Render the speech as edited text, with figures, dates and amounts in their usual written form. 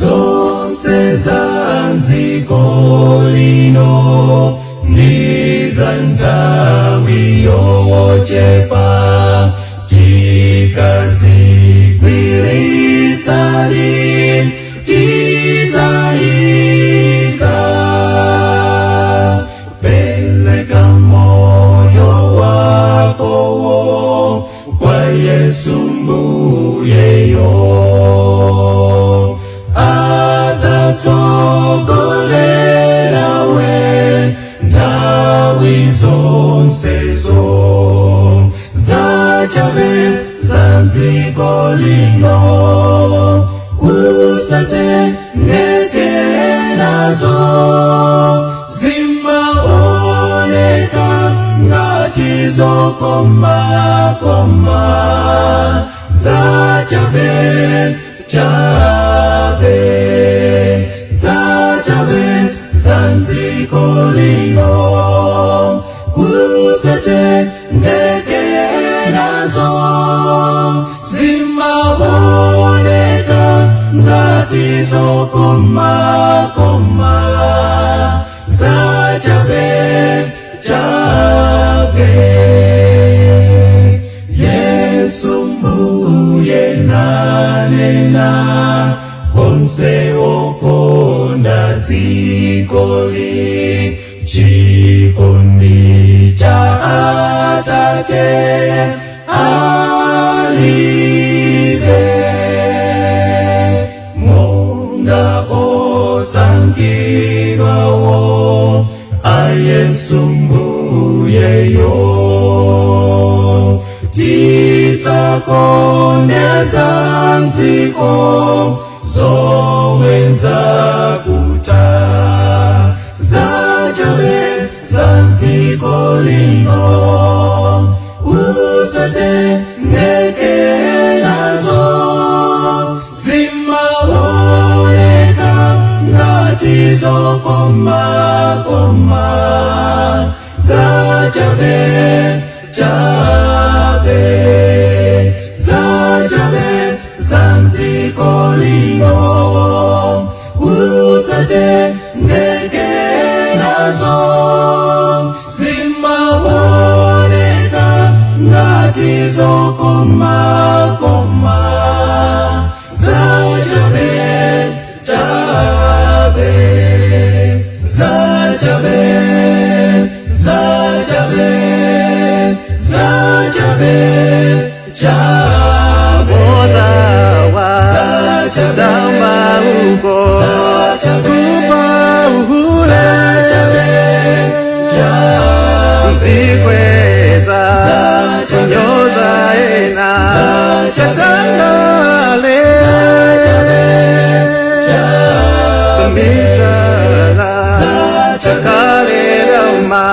zonse zanziko lino nizantawi yochepa tikazigwilitsani titaika peleka moyo wako kwa Yesu mbuyeyo atasogolera we ndawi zonsezo zachabe zanziko lino usatengeke nazo zimaoneka ngati zokoma zachabe zachabe zanziko lino usatengeke nazo zimaoneka ngati zokoma zachabe Yesu mbuye nanena konse wokonda dzikoli chikondi cha Atate alibe monga osankhidwawo a Yesu mbuyeyo tisakonde zanziko zowenza kuta zachabe zanziko lino usatengeke nazo zimaoneka ngati zokoma zachabe zachabe zanziko lino usatengeke nazo zimaoneka ngati zokoma zachabe tamba uko kupa uhula uzikweza kunyoza ena chatangale tumitala chakale dauma